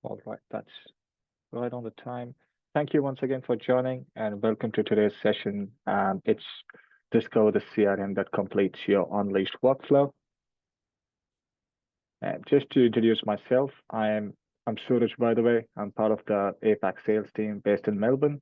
All right, that's right on the time. Thank you once again for joining and welcome to today's session. It's Discover the CRM that completes your unleashed workflow. And just to introduce myself, I'm Suraj, by the way. I'm part of the APAC sales team based in Melbourne.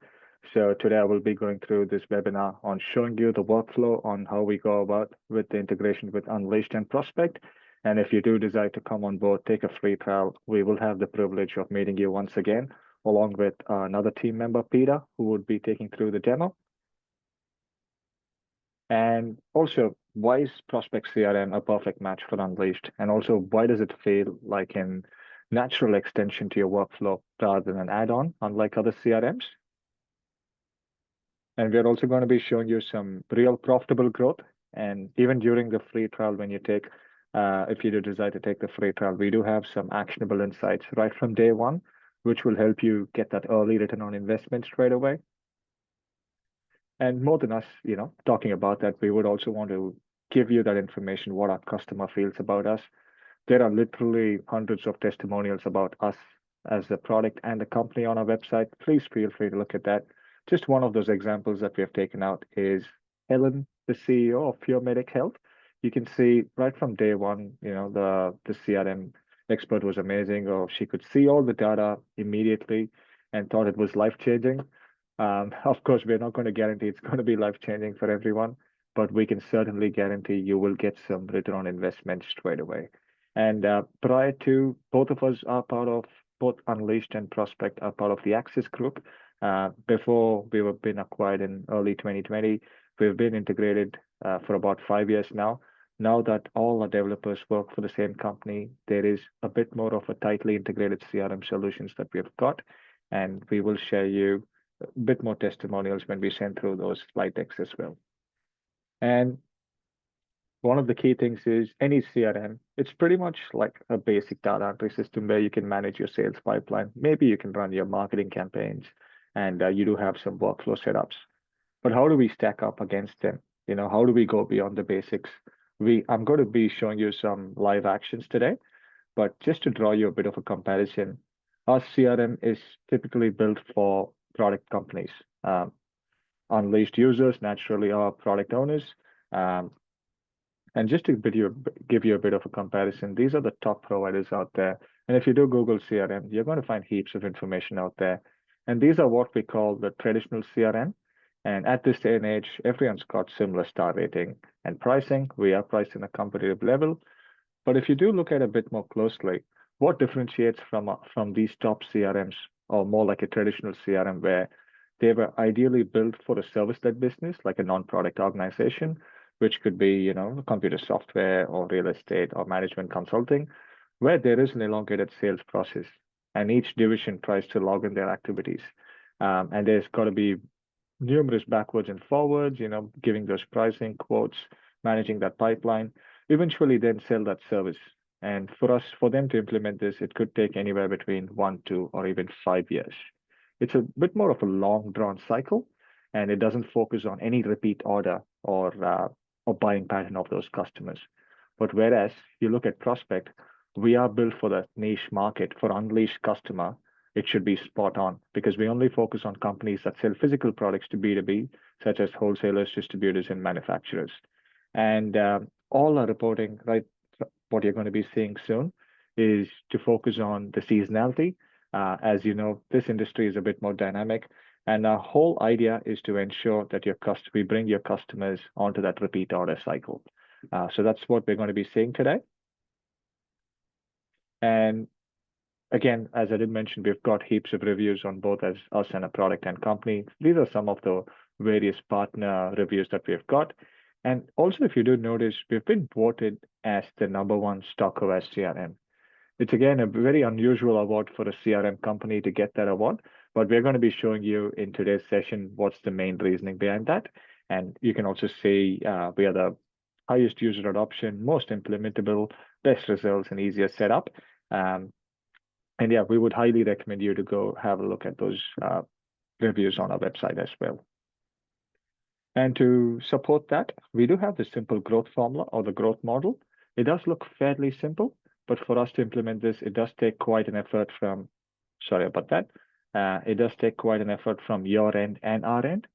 So today I will be going through this webinar on showing you the workflow on how we go about with the integration with Unleashed and Prospect. And if you do decide to come on board, take a free trial, we will have the privilege of meeting you once again, along with another team member, Peter, who would be taking through the demo. And also, why is Prospect CRM a perfect match for Unleashed? And also, why does it feel like a natural extension to your workflow rather than an add-on, unlike other CRMs? And we're also going to be showing you some real profitable growth. And even during the free trial, when you take, if you do decide to take the free trial, we do have some actionable insights right from day one, which will help you get that early return on investment straight away. And more than us, talking about that, we would also want to give you that information, what our customer feels about us. There are literally hundreds of testimonials about us as a product and a company on our website. Please feel free to look at that. Just one of those examples that we have taken out is Helen, the CEO of Pure Medic Health. You can see right from day one, the CRM expert was amazing, or she could see all the data immediately and thought it was life-changing. Of course, we're not going to guarantee it's going to be life-changing for everyone, but we can certainly guarantee you will get some return on investment straight away. And prior to, both of us are part of, both Unleashed and Prospect are part of the Access Group. Before we were been acquired in early 2020, we've been integrated for about 5 years now. Now that all our developers work for the same company, there is a bit more of a tightly integrated CRM solutions that we've got, and we will share you a bit more testimonials when we send through those slide decks as well. And one of the key things is any CRM, it's pretty much like a basic data entry system where you can manage your sales pipeline. Maybe you can run your marketing campaigns, and you do have some workflow setups. But how do we stack up against them? How do we go beyond the basics? I'm going to be showing you some live actions today, but just to draw you a bit of a comparison, our CRM is typically built for product companies. Unleashed users naturally are product owners. And just to give you a bit of a comparison, these are the top providers out there. And if you do Google CRM, you're going to find heaps of information out there. And these are what we call the traditional CRM. And at this day and age, everyone's got similar star rating and pricing. We are priced in a competitive level. But if you do look at it a bit more closely, what differentiates from these top CRMs, or more like a traditional CRM where they were ideally built for a service-led business, like a non-product organization, which could be, computer software or real estate or management consulting, where there is an elongated sales process and each division tries to log in their activities. And there's got to be numerous backwards and forwards, giving those pricing quotes, managing that pipeline, eventually then sell that service. And for them to implement this, it could take anywhere between 1, 2, or even 5 years. It's a bit more of a long drawn cycle, and it doesn't focus on any repeat order or buying pattern of those customers. But whereas you look at Prospect, we are built for that niche market. For Unleashed customer, it should be spot on because we only focus on companies that sell physical products to B2B, such as wholesalers, distributors, and manufacturers. And all our reporting, right, what you're going to be seeing soon is to focus on the seasonality. As you know, this industry is a bit more dynamic. And our whole idea is to ensure that we bring your customers onto that repeat order cycle. So that's what we're going to be seeing today. And again, as I did mention, we've got heaps of reviews on both as us and a product and company. These are some of the various partner reviews that we've got. And also, if you do notice, we've been voted as the #1 StockOS CRM. It's again a very unusual award for a CRM company to get that award, but we're going to be showing you in today's session what's the main reasoning behind that. And you can also see we are the highest user adoption, most implementable, best results, and easiest setup. And yeah, we would highly recommend you to go have a look at those reviews on our website as well. And to support that, we do have the simple growth formula or the growth model. It does look fairly simple, but for us to implement this, it does take quite an effort from Sorry about that. It does take quite an effort from your end and our end.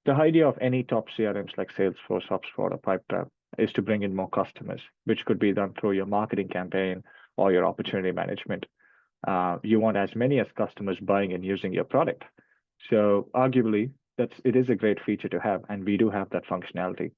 The idea of any top CRMs like Salesforce, HubSpot, or Pipedrive is to bring in more customers, which could be done through your marketing campaign or your opportunity management. You want as many as customers buying and using your product. So arguably, it is a great feature to have, and we do have that functionality.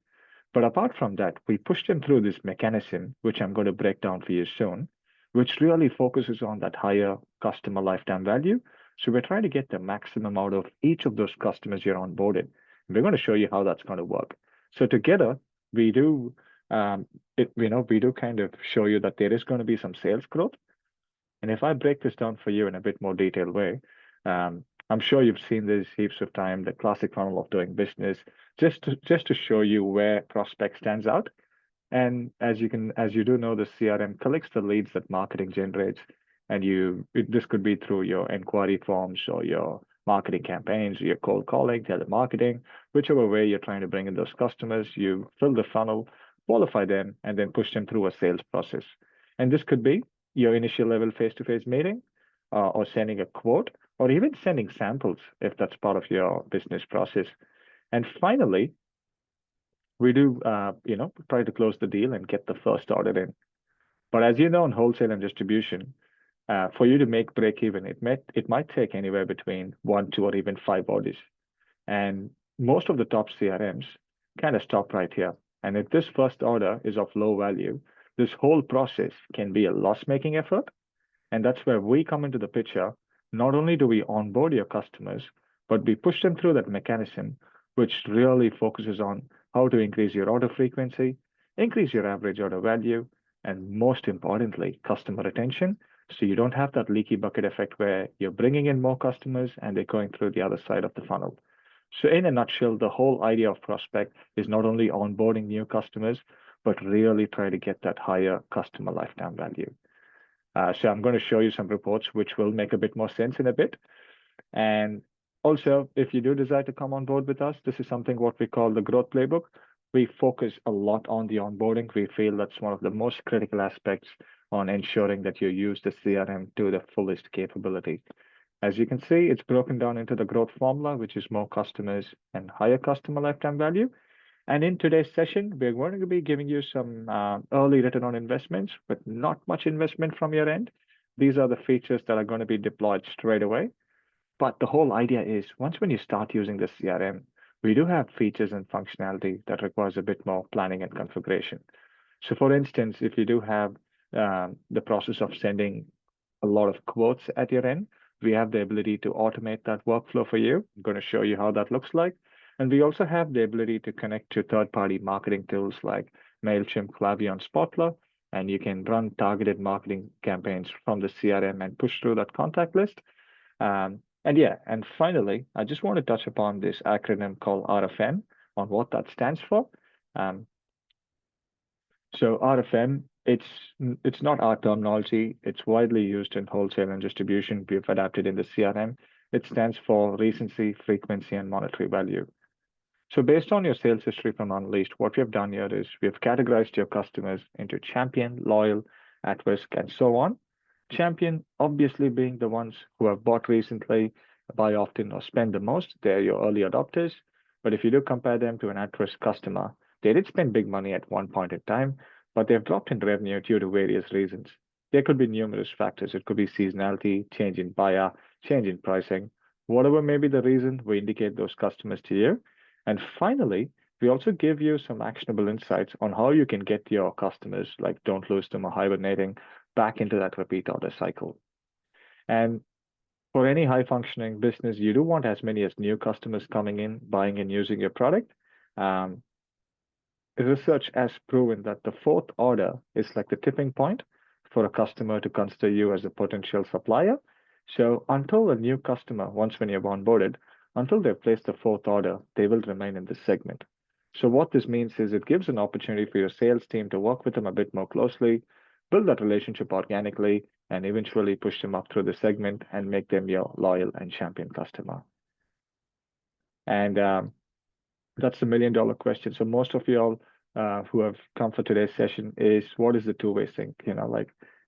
But apart from that, we pushed them through this mechanism, which I'm going to break down for you soon, which really focuses on that higher customer lifetime value. So we're trying to get the maximum out of each of those customers you're onboarded. We're going to show you how that's going to work. So together, we do, we do kind of show you that there is going to be some sales growth. And if I break this down for you in a bit more detailed way, I'm sure you've seen this heaps of time, the classic funnel of doing business, just to show you where Prospect stands out. And as you do know, the CRM collects the leads that marketing generates, and this could be through your inquiry forms or your marketing campaigns, your cold calling, telemarketing, whichever way you're trying to bring in those customers. You fill the funnel, qualify them, and then push them through a sales process. And this could be your initial level face-to-face meeting, or sending a quote, or even sending samples if that's part of your business process. And finally, we do, try to close the deal and get the first order in. But as you know, in wholesale and distribution, for you to make break even, it might take anywhere between one, two, or even five orders. And most of the top CRMs kind of stop right here. And if this first order is of low value, this whole process can be a loss-making effort. And that's where we come into the picture. Not only do we onboard your customers, but we push them through that mechanism, which really focuses on how to increase your order frequency, increase your average order value, and most importantly, customer retention. So you don't have that leaky bucket effect where you're bringing in more customers and they're going through the other side of the funnel. So in a nutshell, the whole idea of Prospect is not only onboarding new customers, but really try to get that higher customer lifetime value. So I'm going to show you some reports which will make a bit more sense in a bit. And also, if you do decide to come on board with us, this is something what we call the growth playbook. We focus a lot on the onboarding. We feel that's one of the most critical aspects on ensuring that you use the CRM to the fullest capability. As you can see, it's broken down into the growth formula, which is more customers and higher customer lifetime value. And in today's session, we're going to be giving you some early return on investments, but not much investment from your end. These are the features that are going to be deployed straight away. But the whole idea is once when you start using the CRM, we do have features and functionality that requires a bit more planning and configuration. So for instance, if you do have the process of sending a lot of quotes at your end, we have the ability to automate that workflow for you. I'm going to show you how that looks like. And we also have the ability to connect to third-party marketing tools like MailChimp, Klaviyo, and Spotler. And you can run targeted marketing campaigns from the CRM and push through that contact list. And finally, I just want to touch upon this acronym called RFM on what that stands for. So RFM, it's not our terminology. It's widely used in wholesale and distribution. We've adapted in the CRM. It stands for recency, frequency, and monetary value. So based on your sales history from Unleashed, what we have done here is we have categorized your customers into champion, loyal, at risk, and so on. Champion, obviously being the ones who have bought recently, buy often, or spend the most. They're your early adopters. But if you do compare them to an at-risk customer, they did spend big money at one point in time, but they've dropped in revenue due to various reasons. There could be numerous factors. It could be seasonality, change in buyer, change in pricing. Whatever may be the reason, we indicate those customers to you. And finally, we also give you some actionable insights on how you can get your customers, like don't lose them or hibernating, back into that repeat order cycle. And for any high functioning business, you do want as many as new customers coming in, buying and using your product. Research has proven that the fourth order is like the tipping point for a customer to consider you as a potential supplier. So until a new customer, once when you're onboarded, until they place the fourth order, they will remain in this segment. So what this means is it gives an opportunity for your sales team to work with them a bit more closely, build that relationship organically, and eventually push them up through the segment and make them your loyal and champion customer. And that's the $1 million question. So most of y'all who have come for today's session is what is the two-way sync?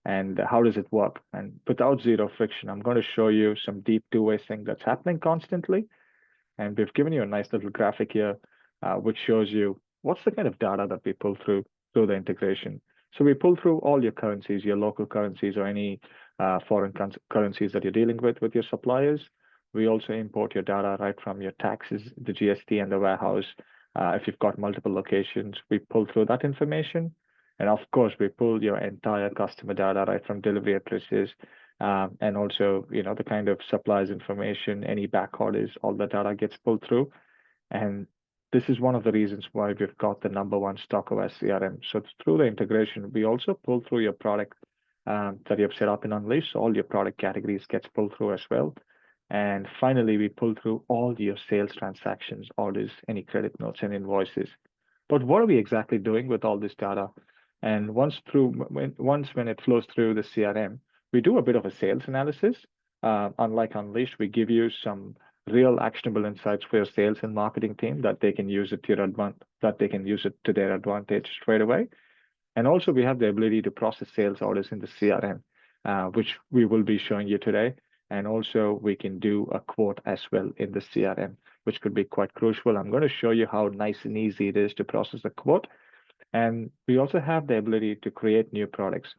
and how does it work? And without zero friction, I'm going to show you some deep two-way sync that's happening constantly. And we've given you a nice little graphic here, which shows you what's the kind of data that we pull through the integration. So we pull through all your currencies, your local currencies, or any foreign currencies that you're dealing with your suppliers. We also import your data right from your taxes, the GST, and the warehouse. If you've got multiple locations, we pull through that information. And of course, we pull your entire customer data right from delivery addresses, and also, the kind of supplies information, any back orders, all the data gets pulled through. And this is one of the reasons why we've got the number one stock OS CRM. So through the integration, we also pull through your product that you've set up in Unleashed. So all your product categories gets pulled through as well. And finally, we pull through all your sales transactions, orders, any credit notes and invoices. But what are we exactly doing with all this data? And once when it flows through the CRM, we do a bit of a sales analysis. Unlike Unleashed, we give you some real actionable insights for your sales and marketing team that they can use it to their advantage straight away. And also we have the ability to process sales orders in the CRM, which we will be showing you today. And also we can do a quote as well in the CRM, which could be quite crucial. I'm going to show you how nice and easy it is to process a quote. And we also have the ability to create new products.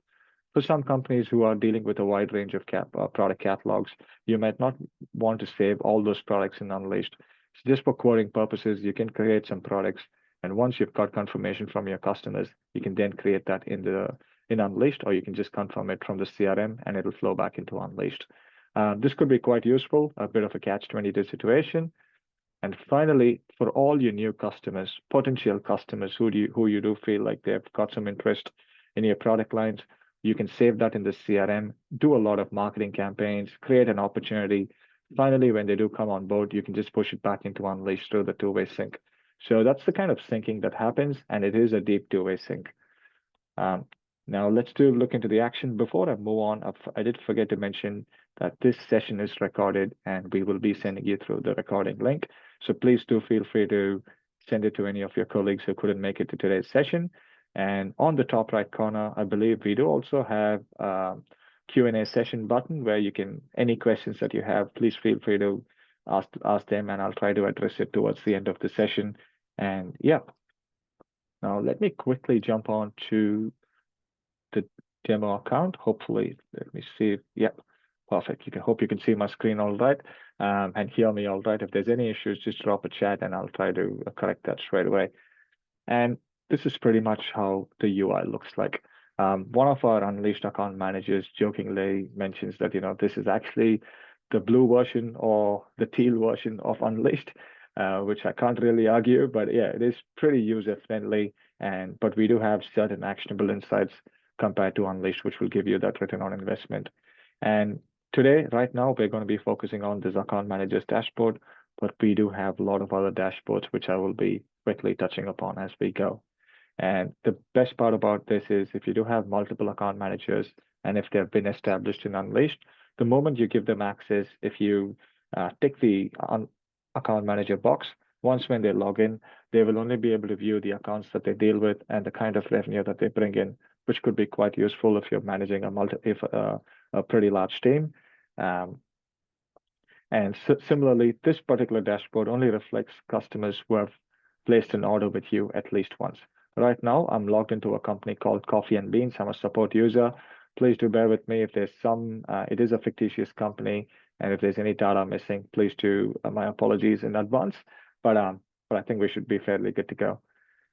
For some companies who are dealing with a wide range of product catalogs, you might not want to save all those products in Unleashed. So just for quoting purposes, you can create some products. And once you've got confirmation from your customers, you can then create that in Unleashed, or you can just confirm it from the CRM and it'll flow back into Unleashed. This could be quite useful, a bit of a catch-22 situation. And finally, for all your new customers, potential customers who you do feel like they've got some interest in your product lines, you can save that in the CRM, do a lot of marketing campaigns, create an opportunity. Finally, when they do come on board, you can just push it back into Unleashed through the two-way sync. So that's the kind of syncing that happens, and it is a deep two-way sync. Now let's look into the action. Before I move on, I did forget to mention that this session is recorded and we will be sending you through the recording link. So please do feel free to send it to any of your colleagues who couldn't make it to today's session. And on the top right corner, I believe we do also have a Q&A session button where you can, any questions that you have, please feel free to ask them and I'll try to address it towards the end of the session. And yeah, now let me quickly jump on to the demo account. Hopefully, let me see. Yep, perfect. Hope you can see my screen all right, and hear me all right. If there's any issues, just drop a chat and I'll try to correct that straight away. And this is pretty much how the UI looks like. One of our Unleashed account managers jokingly mentions that, this is actually the blue version or the teal version of Unleashed, which I can't really argue, but yeah, it is pretty user friendly. But we do have certain actionable insights compared to Unleashed, which will give you that return on investment. And today, right now, we're going to be focusing on this account manager's dashboard, but we do have a lot of other dashboards, which I will be quickly touching upon as we go. And the best part about this is if you do have multiple account managers and if they've been established in Unleashed, the moment you give them access, if you tick the account manager box, once when they log in, they will only be able to view the accounts that they deal with and the kind of revenue that they bring in, which could be quite useful if you're managing a pretty large team. And similarly, this particular dashboard only reflects customers who have placed an order with you at least once. Right now, I'm logged into a company called Coffee and Beans. I'm a support user. Please do bear with me if there's it is a fictitious company, and if there's any data missing, please do, my apologies in advance. But I think we should be fairly good to go.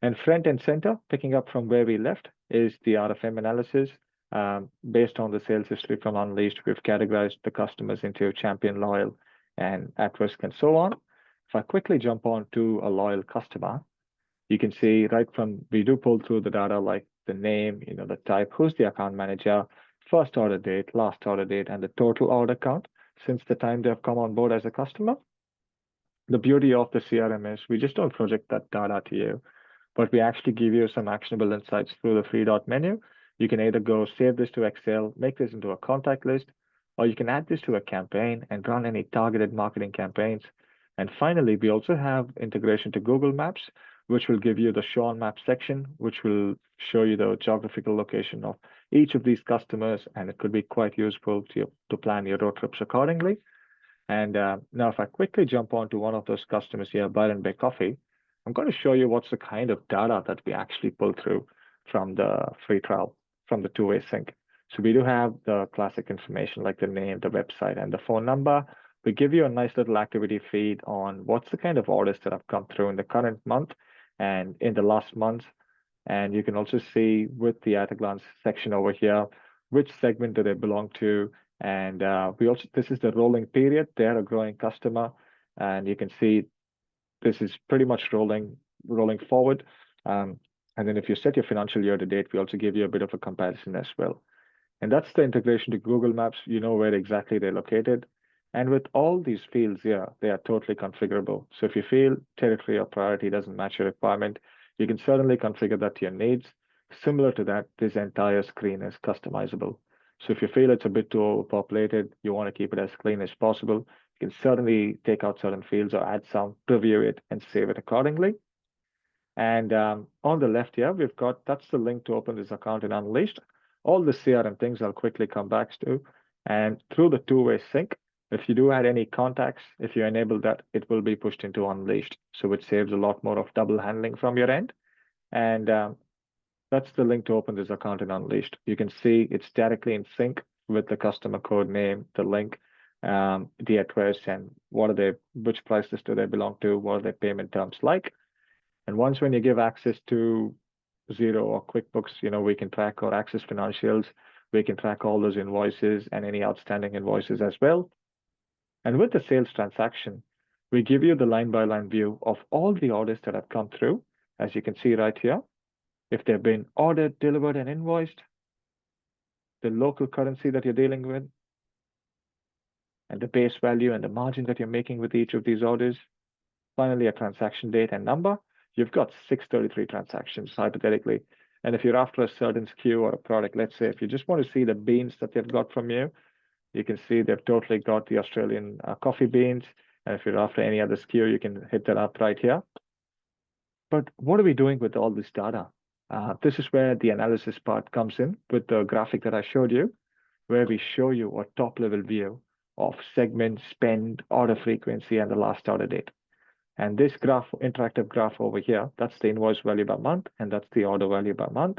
And front and center, picking up from where we left, is the RFM analysis. Based on the sales history from Unleashed, we've categorized the customers into champion, loyal, and at risk, and so on. If I quickly jump on to a loyal customer, you can see right from, we do pull through the data like the name, the type, who's the account manager, first order date, last order date, and the total order count since the time they've come on board as a customer. The beauty of the CRM is we just don't project that data to you, but we actually give you some actionable insights through the three-dot menu. You can either go save this to Excel, make this into a contact list, or you can add this to a campaign and run any targeted marketing campaigns. And finally, we also have integration to Google Maps, which will give you the show on map section, which will show you the geographical location of each of these customers, and it could be quite useful to plan your road trips accordingly. And now, if I quickly jump onto one of those customers here, Byron Bay Coffee, I'm going to show you what's the kind of data that we actually pull through from the free trial, from the two-way sync. So we do have the classic information like the name, the website, and the phone number. We give you a nice little activity feed on what's the kind of orders that have come through in the current month and in the last month. And you can also see with the at a glance section over here, which segment do they belong to. And we also, this is the rolling period. They're a growing customer. And you can see this is pretty much rolling forward. And then if you set your financial year to date, we also give you a bit of a comparison as well. And that's the integration to Google Maps. You know where exactly they're located. And with all these fields here, they are totally configurable. So if you feel territory or priority doesn't match your requirement, you can certainly configure that to your needs. Similar to that, this entire screen is customizable. So if you feel it's a bit too overpopulated, you want to keep it as clean as possible, you can certainly take out certain fields or add some, preview it, and save it accordingly. And on the left here, we've got, that's the link to open this account in Unleashed. All the CRM things I'll quickly come back to. And through the two-way sync, if you do add any contacts, if you enable that, it will be pushed into Unleashed. So it saves a lot more of double handling from your end. And that's the link to open this account in Unleashed. You can see it's directly in sync with the customer code name, the link, the address, and what are they, which prices do they belong to, what are their payment terms like. And once when you give access to Xero or QuickBooks, we can track our Access financials. We can track all those invoices and any outstanding invoices as well. And with the sales transaction, we give you the line-by-line view of all the orders that have come through, as you can see right here. If they've been ordered, delivered, and invoiced, the local currency that you're dealing with, and the base value and the margin that you're making with each of these orders. Finally, a transaction date and number. You've got 633 transactions, hypothetically. And if you're after a certain SKU or a product, let's say if you just want to see the beans that they've got from you, you can see they've totally got the Australian coffee beans. And if you're after any other SKU, you can hit that up right here. But what are we doing with all this data? This is where the analysis part comes in with the graphic that I showed you, where we show you a top-level view of segment, spend, order frequency, and the last order date. And this graph, interactive graph over here, that's the invoice value by month, and that's the order value by month.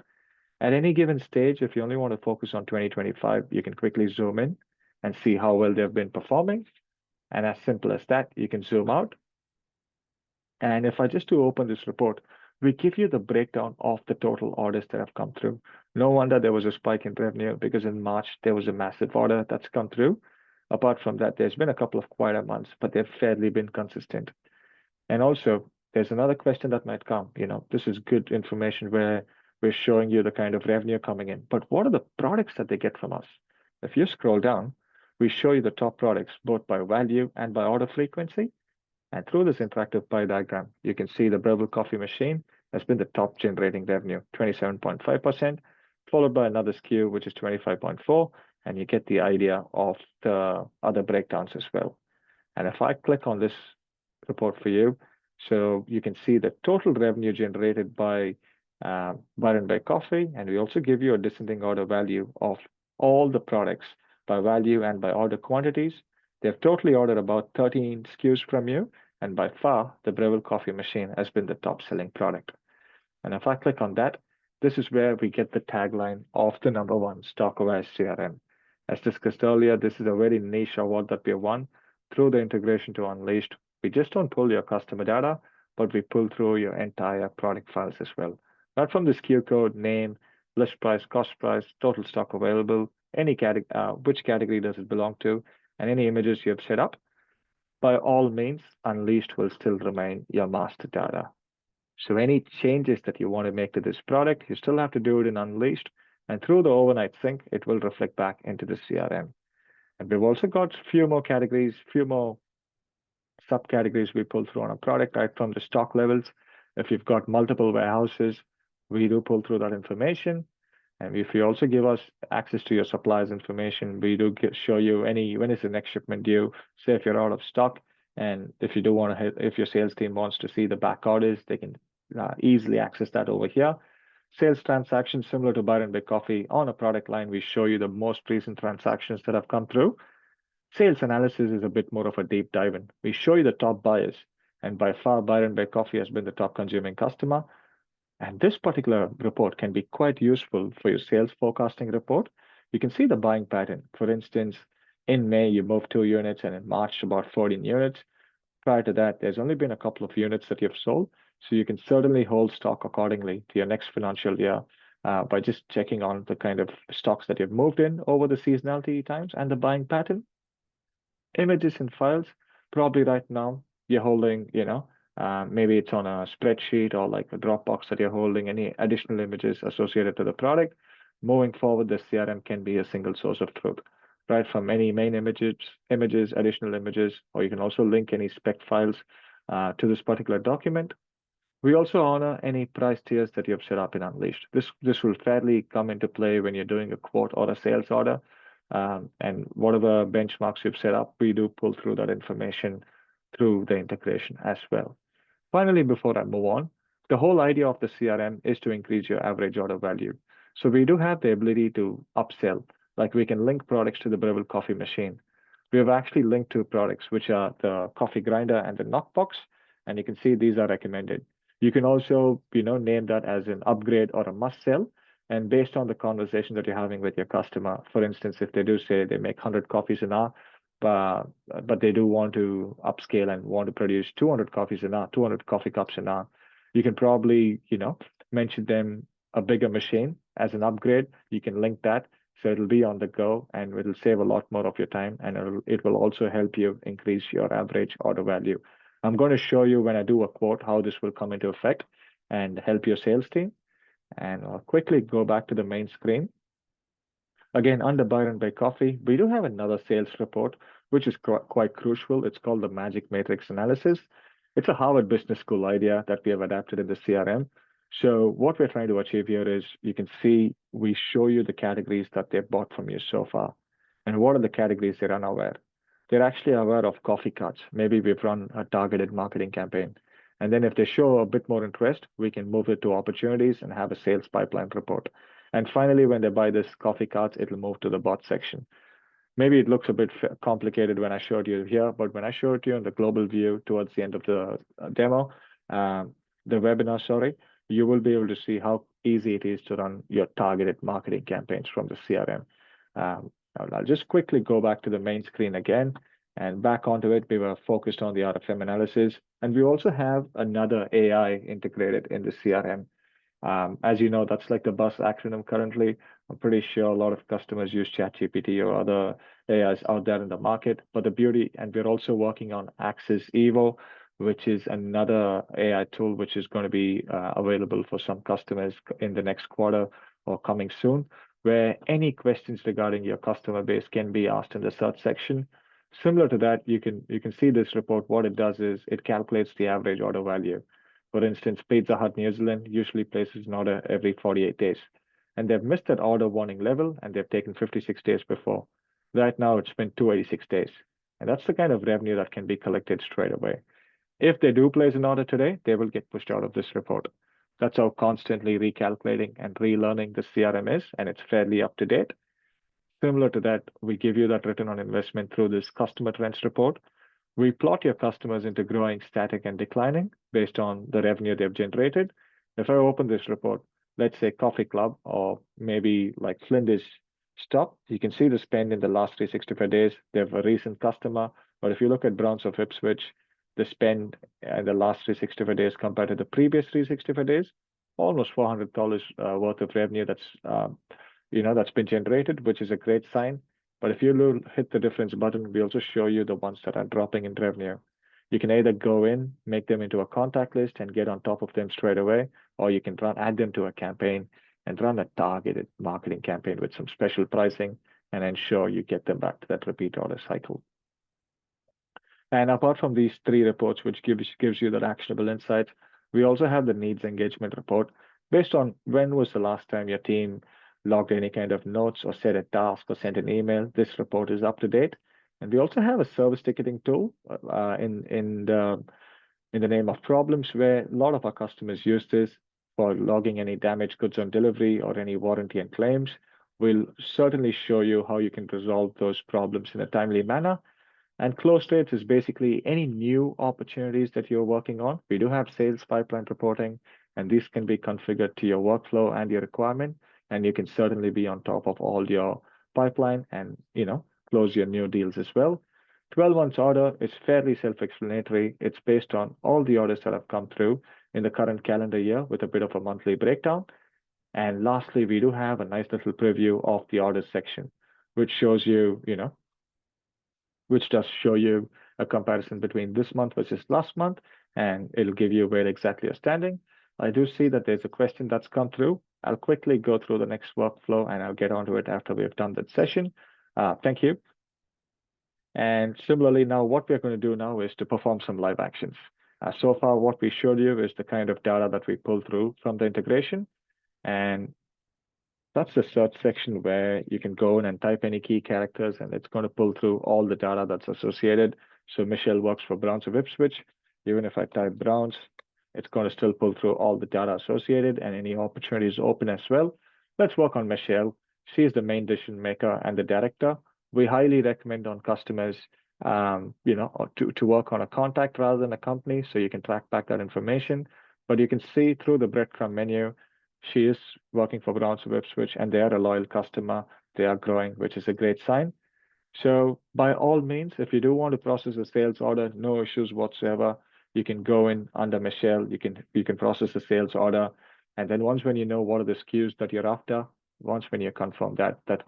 At any given stage, if you only want to focus on 2025, you can quickly zoom in and see how well they've been performing. And as simple as that, you can zoom out. And if I just to open this report, we give you the breakdown of the total orders that have come through. No wonder there was a spike in revenue because in March, there was a massive order that's come through. Apart from that, there's been a couple of quieter months, but they've fairly been consistent. And also, there's another question that might come. This is good information where we're showing you the kind of revenue coming in. But what are the products that they get from us? If you scroll down, we show you the top products, both by value and by order frequency. And through this interactive pie diagram, you can see the Breville coffee machine has been the top generating revenue, 27.5%, followed by another SKU, which is 25.4%. And you get the idea of the other breakdowns as well. And if I click on this report for you, so you can see the total revenue generated by Byron Bay Coffee, and we also give you a descending order value of all the products by value and by order quantities. They've totally ordered about 13 SKUs from you, and by far, the Breville coffee machine has been the top selling product. And if I click on that, this is where we get the tagline of the #1 stock-aware CRM. As discussed earlier, this is a very niche award that we won through the integration to Unleashed. We just don't pull your customer data, but we pull through your entire product files as well. Not from the SKU code, name, list price, cost price, total stock available, any category, which category does it belong to, and any images you have set up. By all means, Unleashed will still remain your master data. So any changes that you want to make to this product, you still have to do it in Unleashed. And through the overnight sync, it will reflect back into the CRM. And we've also got a few more categories, few more subcategories we pull through on a product, right from the stock levels. If you've got multiple warehouses, we do pull through that information. And if you also give us access to your suppliers information, we do show you when is the next shipment due, say if you're out of stock. And if you do want to, if your sales team wants to see the back orders, they can easily access that over here. Sales transactions similar to Buy and Buy Coffee on a product line, we show you the most recent transactions that have come through. Sales analysis is a bit more of a deep dive in. We show you the top buyers, and by far, Buy and Buy Coffee has been the top consuming customer. And this particular report can be quite useful for your sales forecasting report. You can see the buying pattern. For instance, in May, you moved 2 units, and in March, about 14 units. Prior to that, there's only been a couple of units that you've sold. So you can certainly hold stock accordingly to your next financial year by just checking on the kind of stocks that you've moved in over the seasonality times and the buying pattern. Images and files, probably right now you're holding, maybe it's on a spreadsheet or like a Dropbox that you're holding any additional images associated to the product. Moving forward, the CRM can be a single source of truth, right? From any main images, additional images, or you can also link any spec files to this particular document. We also honor any price tiers that you have set up in Unleashed. This will fairly come into play when you're doing a quote or a sales order. And whatever benchmarks you've set up, we do pull through that information through the integration as well. Finally, before I move on, the whole idea of the CRM is to increase your average order value. So we do have the ability to upsell, like we can link products to the Breville coffee machine. We have actually linked two products, which are the coffee grinder and the knockbox, and you can see these are recommended. You can also, name that as an upgrade or a must sell. And based on the conversation that you're having with your customer, for instance, if they do say they make 100 coffees an hour, but they do want to upscale and want to produce 200 coffees an hour, 200 coffee cups an hour, you can probably, mention them a bigger machine as an upgrade. You can link that. So it'll be on the go and it'll save a lot more of your time, and it will also help you increase your average order value. I'm going to show you when I do a quote how this will come into effect and help your sales team. And I'll quickly go back to the main screen. Again, under Buy and Buy Coffee, we do have another sales report, which is quite crucial. It's called the Magic Matrix Analysis. It's a Harvard Business School idea that we have adapted in the CRM. So what we're trying to achieve here is you can see we show you the categories that they've bought from you so far. And what are the categories they're unaware? They're actually aware of coffee cuts. Maybe we've run a targeted marketing campaign. And then if they show a bit more interest, we can move it to opportunities and have a sales pipeline report. And finally, when they buy this coffee carts, it'll move to the bot section. Maybe it looks a bit complicated when I showed you here, but when I showed you in the global view towards the end of the demo, the webinar, sorry, you will be able to see how easy it is to run your targeted marketing campaigns from the CRM. I'll just quickly go back to the main screen again, and back onto it, we were focused on the RFM analysis. And we also have another AI integrated in the CRM. As you know, that's like the buzz acronym currently. I'm pretty sure a lot of customers use ChatGPT or other AIs out there in the market. But the beauty, and we're also working on Axis Evo, which is another AI tool which is going to be available for some customers in the next quarter or coming soon, where any questions regarding your customer base can be asked in the search section. Similar to that, you can see this report. What it does is it calculates the average order value. For instance, Pizza Hut New Zealand usually places an order every 48 days. And they've missed that order warning level, and they've taken 56 days before. Right now, it's been 286 days. And that's the kind of revenue that can be collected straight away. If they do place an order today, they will get pushed out of this report. That's how constantly recalculating and relearning the CRM is, and it's fairly up to date. Similar to that, we give you that return on investment through this customer trends report. We plot your customers into growing, static, and declining based on the revenue they've generated. If I open this report, let's say Coffee Club, or maybe like Flinders Stop, you can see the spend in the last 365 days. They have a recent customer. But if you look at Browns of Ipswich, the spend in the last 365 days compared to the previous 365 days, almost $400 worth of revenue that's been generated, which is a great sign. But if you hit the difference button, we also show you the ones that are dropping in revenue. You can either go in, make them into a contact list and get on top of them straight away, or you can add them to a campaign and run a targeted marketing campaign with some special pricing and ensure you get them back to that repeat order cycle. And apart from these three reports, which gives you that actionable insights, we also have the needs engagement report based on when was the last time your team logged any kind of notes or set a task or sent an email. This report is up to date. And we also have a service ticketing tool in the name of problems, where a lot of our customers use this. for logging any damaged goods on delivery or any warranty and claims. We'll certainly show you how you can resolve those problems in a timely manner. And close rates is basically any new opportunities that you're working on. We do have sales pipeline reporting, and these can be configured to your workflow and your requirement. And you can certainly be on top of all your pipeline and, close your new deals as well. 12 months order is fairly self-explanatory. It's based on all the orders that have come through in the current calendar year with a bit of a monthly breakdown. And lastly, we do have a nice little preview of the orders section, which shows you, which does show you a comparison between this month versus last month, and it'll give you where exactly you're standing. I do see that there's a question that's come through. I'll quickly go through the next workflow and I'll get onto it after we've done that session. Thank you. And similarly, now what we're going to do now is to perform some live actions. So far, what we showed you is the kind of data that we pull through from the integration. And that's the search section where you can go in and type any key characters, and it's going to pull through all the data that's associated. So Michelle works for Browns of Ipswich. Even if I type Browns, it's going to still pull through all the data associated and any opportunities open as well. Let's work on Michelle. She is the main decision maker and the director. We highly recommend on customers, to work on a contact rather than a company, so you can track back that information. But you can see through the breadcrumb menu, she is working for Browns of Ipswich, and they are a loyal customer. They are growing, which is a great sign. So by all means, if you do want to process a sales order, no issues whatsoever. You can go in under Michelle. You can process a sales order, and then once when you know what are the SKUs that you're after, once when you confirm that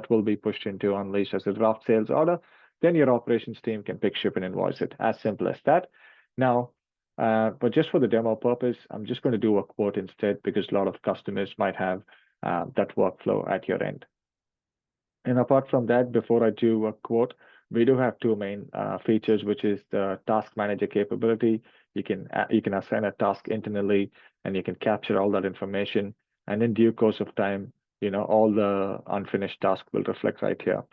will be pushed into Unleashed as a draft sales order, then your operations team can pick, ship, and invoice it. As simple as that. Now, but just for the demo purpose, I'm just going to do a quote instead because a lot of customers might have that workflow at your end. And apart from that, before I do a quote, we do have two main features, which is the task manager capability. You can assign a task internally, and you can capture all that information. And in due course of time, all the unfinished tasks will reflect right here.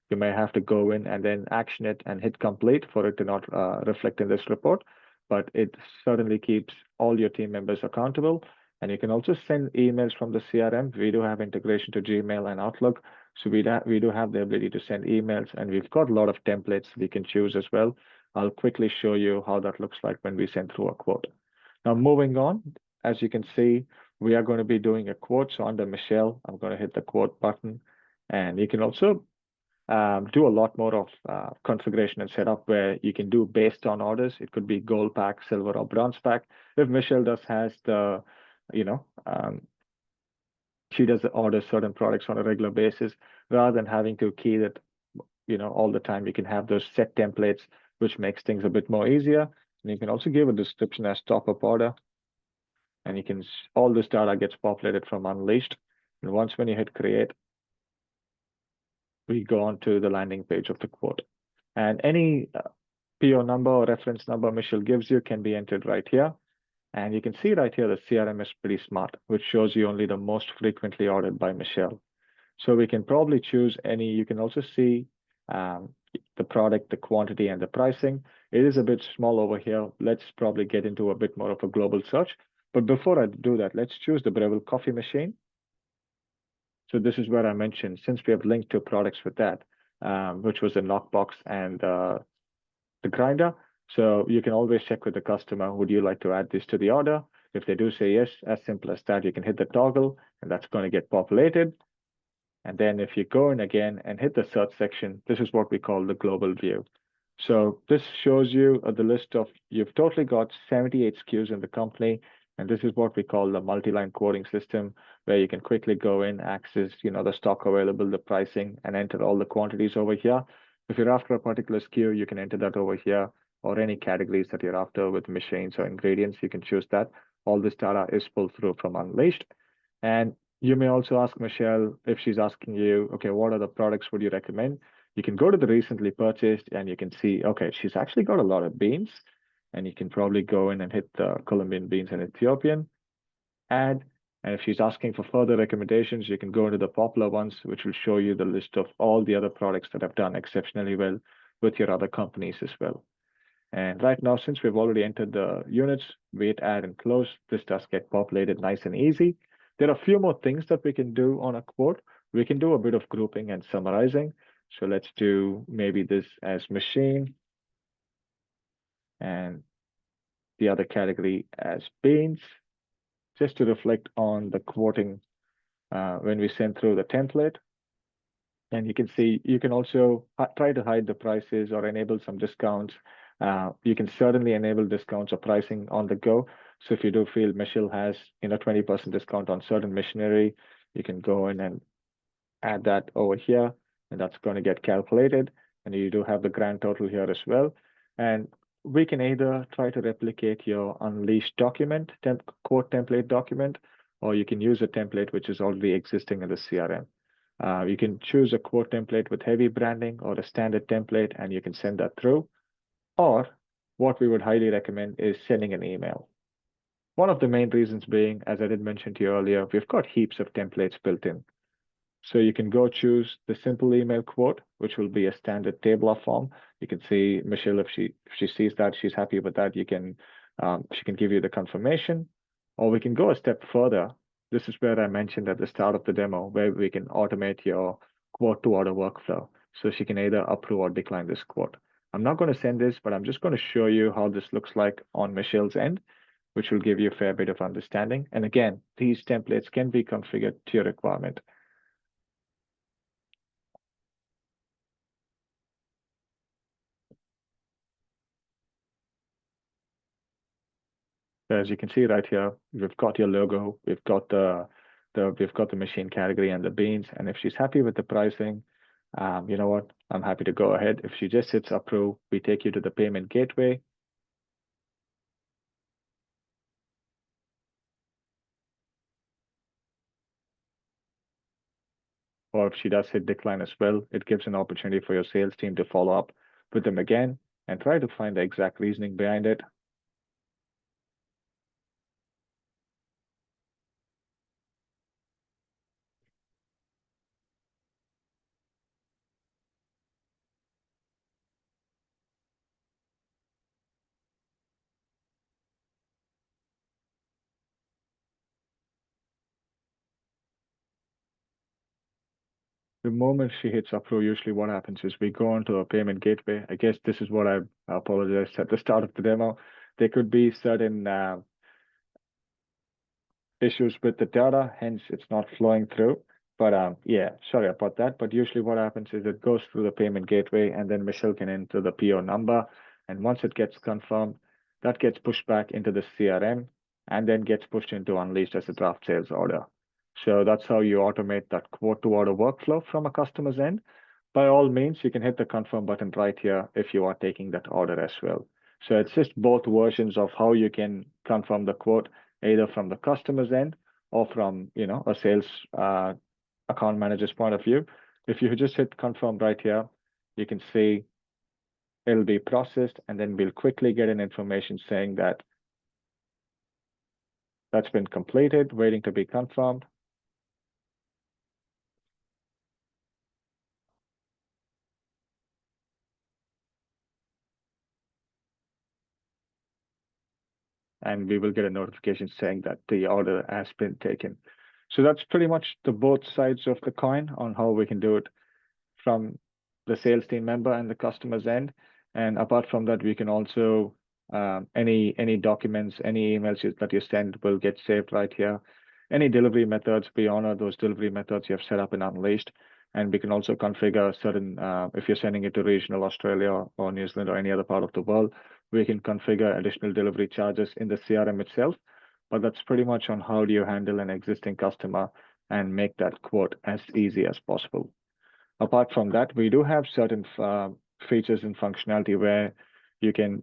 You may have to go in and then action it and hit complete for it to not reflect in this report, but it certainly keeps all your team members accountable. And you can also send emails from the CRM. We do have integration to Gmail and Outlook. So we do have the ability to send emails, and we've got a lot of templates we can choose as well. I'll quickly show you how that looks like when we send through a quote. Now, moving on, as you can see, we are going to be doing a quote. So under Michelle, I'm going to hit the quote button, and you can also do a lot more of configuration and setup where you can do based on orders. It could be gold pack, silver, or bronze pack. If Michelle has the, she does order certain products on a regular basis, rather than having to key that, all the time. You can have those set templates, which makes things a bit more easier. And you can also give a description as top-up order, and all this data gets populated from Unleashed. And once when you hit create, we go on to the landing page of the quote. And any PO number or reference number Michelle gives you can be entered right here. And you can see right here, the CRM is pretty smart, which shows you only the most frequently ordered by Michelle. So we can probably choose any. You can also see the product, the quantity, and the pricing. It is a bit small over here. Let's probably get into a bit more of a global search. But before I do that, let's choose the Breville coffee machine. So this is where I mentioned, since we have linked to products with that, which was the knockbox and the grinder. So you can always check with the customer, would you like to add this to the order? If they do say yes, as simple as that, you can hit the toggle, and that's going to get populated. And then if you go in again and hit the search section, this is what we call the global view. So this shows you the list of, you've totally got 78 SKUs in the company. And this is what we call the multi-line quoting system, where you can quickly go in, access, the stock available, the pricing, and enter all the quantities over here. If you're after a particular SKU, you can enter that over here, or any categories that you're after with machines or ingredients, you can choose that. All this data is pulled through from Unleashed. And you may also ask Michelle, if she's asking you, okay, what other products would you recommend? You can go to the recently purchased, and you can see, okay, she's actually got a lot of beans, and you can probably go in and hit the Colombian beans and Ethiopian, add. And if she's asking for further recommendations, you can go into the popular ones, which will show you the list of all the other products that have done exceptionally well with your other companies as well. And right now, since we've already entered the units, wait, add, and close, this does get populated nice and easy. There are a few more things that we can do on a quote. We can do a bit of grouping and summarizing. So let's do maybe this as machine and the other category as beans, just to reflect on the quoting when we send through the template. And you can see, you can also try to hide the prices or enable some discounts. You can certainly enable discounts or pricing on the go. So if you do feel Michelle has, 20% discount on certain machinery, you can go in and add that over here, and that's going to get calculated. And you do have the grand total here as well. And we can either try to replicate your Unleashed document, quote template document, or you can use a template which is already existing in the CRM. You can choose a quote template with heavy branding or a standard template, and you can send that through. Or what we would highly recommend is sending an email. One of the main reasons being, as I did mention to you earlier, we've got heaps of templates built in. So you can go choose the simple email quote, which will be a standard tabular form. You can see Michelle, if she sees that, she's happy with that, she can give you the confirmation. Or we can go a step further. This is where I mentioned at the start of the demo, where we can automate your quote to order workflow. So she can either approve or decline this quote. I'm not going to send this, but I'm just going to show you how this looks like on Michelle's end, which will give you a fair bit of understanding. And again, these templates can be configured to your requirement. As you can see right here, we've got your logo, we've got the machine category and the beans. And if she's happy with the pricing, you know what? I'm happy to go ahead. If she just hits approve, we take you to the payment gateway. Or if she does hit decline as well, it gives an opportunity for your sales team to follow up with them again and try to find the exact reasoning behind it. The moment she hits approve, usually what happens is we go onto a payment gateway. I guess this is what I apologized at the start of the demo. There could be certain issues with the data, hence it's not flowing through. But yeah, sorry about that. But usually what happens is it goes through the payment gateway and then Michelle can enter the PO number. And once it gets confirmed, that gets pushed back into the CRM and then gets pushed into Unleashed as a draft sales order. So that's how you automate that quote to order workflow from a customer's end. By all means, you can hit the confirm button right here if you are taking that order as well. So it's just both versions of how you can confirm the quote, either from the customer's end or from a sales account manager's point of view. If you just hit confirm right here, you can see it'll be processed, and then we'll quickly get an information saying that that's been completed, waiting to be confirmed. And we will get a notification saying that the order has been taken. So that's pretty much the both sides of the coin on how we can do it from the sales team member and the customer's end. And apart from that, we can also any documents, any emails that you send will get saved right here. Any delivery methods, we honor those delivery methods you have set up in Unleashed. And we can also configure certain, if you're sending it to regional Australia or New Zealand or any other part of the world, we can configure additional delivery charges in the CRM itself. But that's pretty much on how do you handle an existing customer and make that quote as easy as possible. Apart from that, we do have certain features and functionality where you can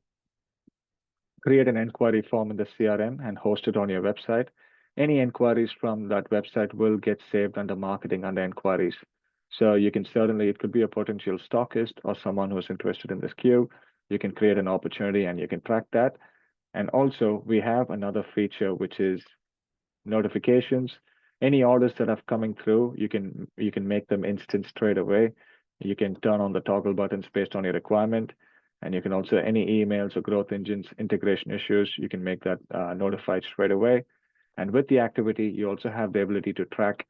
create an inquiry form in the CRM and host it on your website. Any inquiries from that website will get saved under marketing under inquiries. So you can certainly, it could be a potential stockist or someone who's interested in this queue. You can create an opportunity and you can track that. And also we have another feature, which is notifications. Any orders that are coming through, you can make them instant straight away. You can turn on the toggle buttons based on your requirement. And you can also, any emails or growth engines integration issues, you can make that notified straight away. And with the activity, you also have the ability to track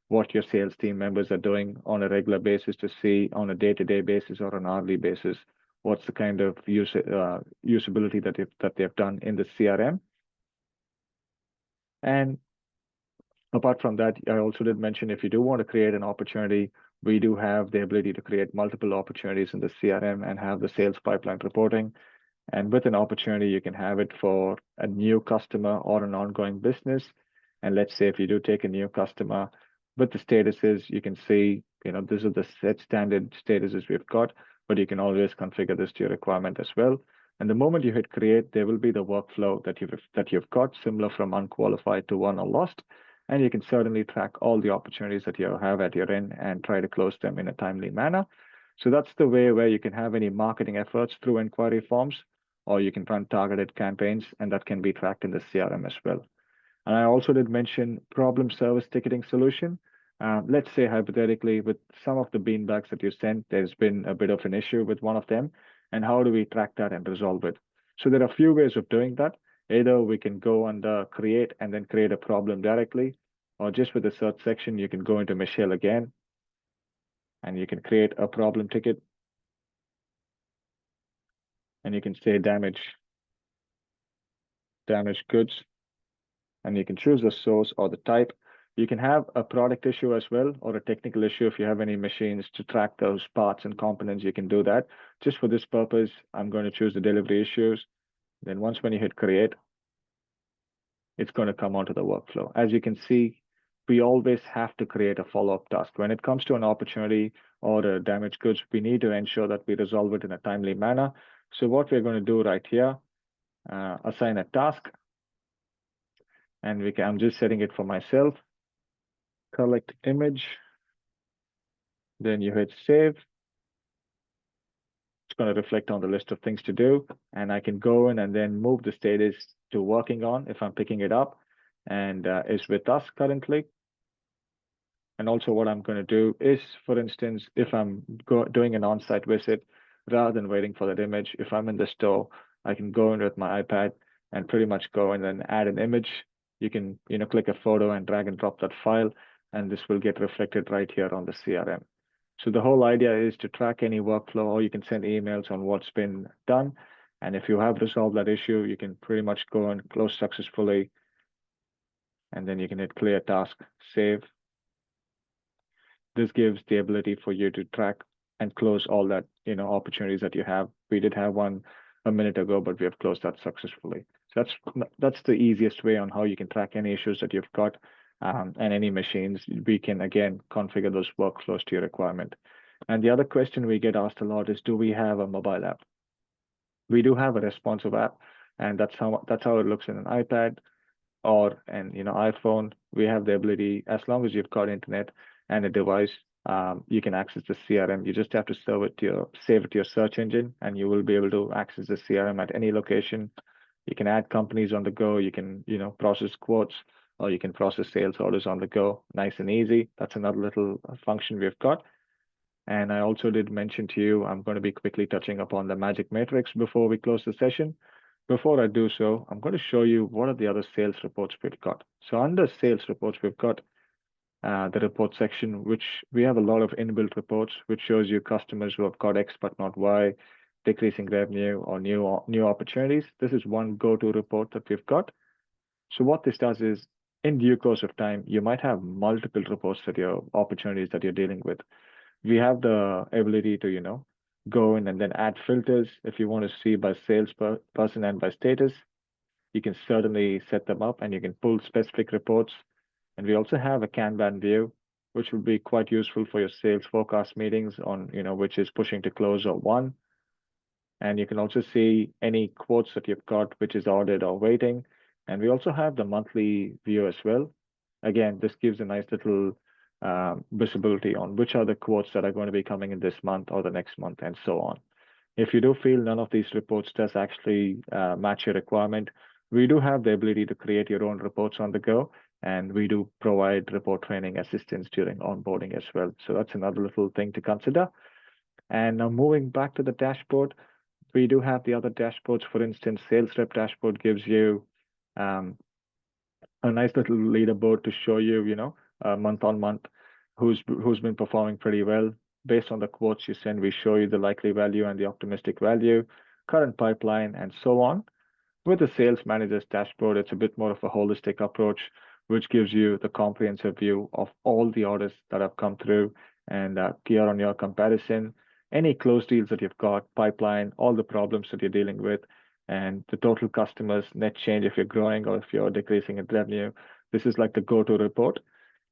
what your sales team members are doing on a regular basis to see on a day-to-day basis or an hourly basis what's the kind of usability that they've done in the CRM. And apart from that, I also did mention if you do want to create an opportunity, we do have the ability to create multiple opportunities in the CRM and have the sales pipeline reporting. And with an opportunity, you can have it for a new customer or an ongoing business. And let's say if you do take a new customer with the statuses, you can see, these are the set standard statuses we've got, but you can always configure this to your requirement as well. And the moment you hit create, there will be the workflow that you've got, similar from unqualified to won or lost. And you can certainly track all the opportunities that you have at your end and try to close them in a timely manner. So that's the way where you can have any marketing efforts through inquiry forms, or you can run targeted campaigns, and that can be tracked in the CRM as well. And I also did mention problem service ticketing solution. Let's say hypothetically, with some of the beanbags that you sent, there's been a bit of an issue with one of them, and how do we track that and resolve it? So there are a few ways of doing that. Either we can go under create and then create a problem directly, or just with the search section, you can go into Michelle again, and you can create a problem ticket, and you can say damaged goods, and you can choose the source or the type. You can have a product issue as well, or a technical issue. If you have any machines to track those parts and components, you can do that. Just for this purpose, I'm going to choose the delivery issues. Then when you hit create, it's going to come onto the workflow. As you can see, we always have to create a follow-up task. When it comes to an opportunity or a damaged goods, we need to ensure that we resolve it in a timely manner. So what we're going to do right here, assign a task, and I'm just setting it for myself. Collect image, then you hit save. It's going to reflect on the list of things to do, and I can go in and then move the status to working on if I'm picking it up, and is with us currently. And also what I'm going to do is, for instance, if I'm doing an on-site visit, rather than waiting for that image, if I'm in the store, I can go in with my iPad and pretty much go and then add an image. You can, click a photo and drag and drop that file, and this will get reflected right here on the CRM. So the whole idea is to track any workflow, or you can send emails on what's been done. And if you have resolved that issue, you can pretty much go and close successfully. And then you can hit clear task, save. This gives the ability for you to track and close all that, opportunities that you have. We did have one a minute ago, but we have closed that successfully. So that's the easiest way on how you can track any issues that you've got, and any machines. We can, again, configure those workflows to your requirement. And the other question we get asked a lot is, do we have a mobile app? We do have a responsive app, and that's how it looks in an iPad or an iPhone. We have the ability, as long as you've got internet and a device, you can access the CRM. You just have to save it to your search engine, and you will be able to access the CRM at any location. You can add companies on the go. You can, process quotes, or you can process sales orders on the go. Nice and easy. That's another little function we've got. And I also did mention to you, I'm going to be quickly touching upon the magic matrix before we close the session. Before I do so, I'm going to show you what are the other sales reports we've got. So under sales reports, we've got the report section, which we have a lot of inbuilt reports, which shows you customers who have got X but not Y, decreasing revenue, or new opportunities. This is one go-to report that we've got. So what this does is, in due course of time, you might have multiple reports that your opportunities that you're dealing with. We have the ability to, go in and then add filters. If you want to see by salesperson and by status, you can certainly set them up, and you can pull specific reports. And we also have a Kanban view, which will be quite useful for your sales forecast meetings on, which is pushing to close or won. And you can also see any quotes that you've got, which is ordered or waiting. And we also have the monthly view as well. Again, this gives a nice little visibility on which are the quotes that are going to be coming in this month or the next month, and so on. If you do feel none of these reports does actually match your requirement, we do have the ability to create your own reports on the go, and we do provide report training assistance during onboarding as well. So that's another little thing to consider. And now moving back to the dashboard, we do have the other dashboards. For instance, sales rep dashboard gives you um, a nice little leaderboard to show you, month on month, who's been performing pretty well. Based on the quotes you send, we show you the likely value and the optimistic value, current pipeline, and so on. With the sales manager's dashboard, it's a bit more of a holistic approach, which gives you the comprehensive view of all the orders that have come through and year-on-year comparison, any closed deals that you've got, pipeline, all the problems that you're dealing with, and the total customers net change if you're growing or if you're decreasing in revenue. This is like the go-to report.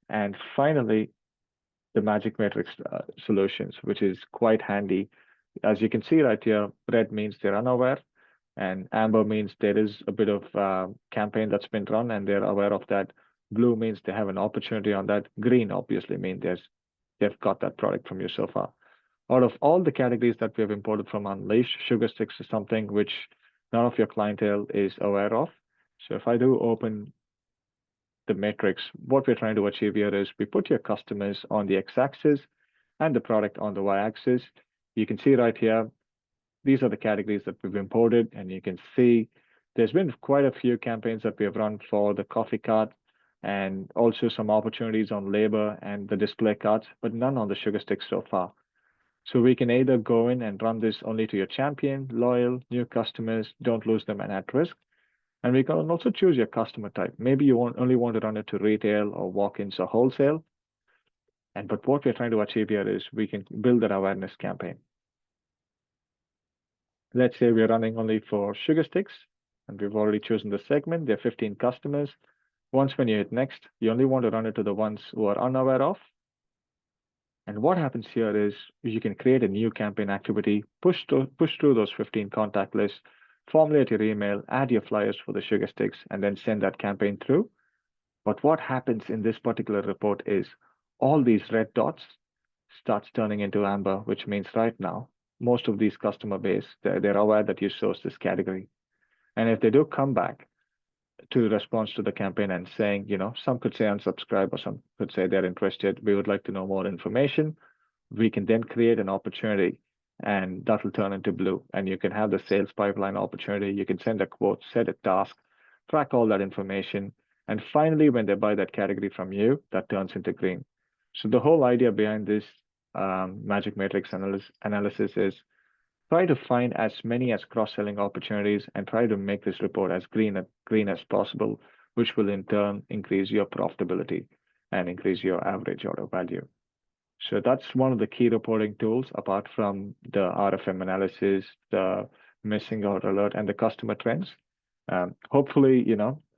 And finally, the Magic Matrix solutions, which is quite handy. As you can see right here, red means they're unaware, and amber means there is a bit of campaign that's been run and they're aware of that. Blue means they have an opportunity on that. Green obviously means they've got that product from you so far. Out of all the categories that we have imported from Unleashed, Sugar Sticks is something which none of your clientele is aware of. So if I do open the matrix, what we're trying to achieve here is we put your customers on the x-axis and the product on the y-axis. You can see right here, these are the categories that we've imported, and you can see there's been quite a few campaigns that we have run for the coffee cart and also some opportunities on labor and the display cards, but none on the Sugar Sticks so far. So we can either go in and run this only to your champion, loyal, new customers, don't lose them and at risk. And we can also choose your customer type. Maybe you only want to run it to retail or walk-ins or wholesale. But what we're trying to achieve here is we can build that awareness campaign. Let's say we're running only for Sugar Sticks, and we've already chosen the segment. There are 15 customers. Once when you hit next, you only want to run it to the ones who are unaware of. And what happens here is you can create a new campaign activity, push through those 15 contact lists, formulate your email, add your flyers for the Sugar Sticks, and then send that campaign through. But what happens in this particular report is all these red dots starts turning into amber, which means right now, most of these customer base, they're aware that you source this category. And if they do come back to response to the campaign and saying, some could say unsubscribe or some could say they're interested, we would like to know more information, we can then create an opportunity and that will turn into blue. And you can have the sales pipeline opportunity. You can send a quote, set a task, track all that information. And finally, when they buy that category from you, that turns into green. So the whole idea behind this Magic Matrix analysis is try to find as many as cross-selling opportunities and try to make this report as green as possible, which will in turn increase your profitability and increase your average order value. So that's one of the key reporting tools, apart from the RFM analysis, the missing out alert, and the customer trends. Hopefully,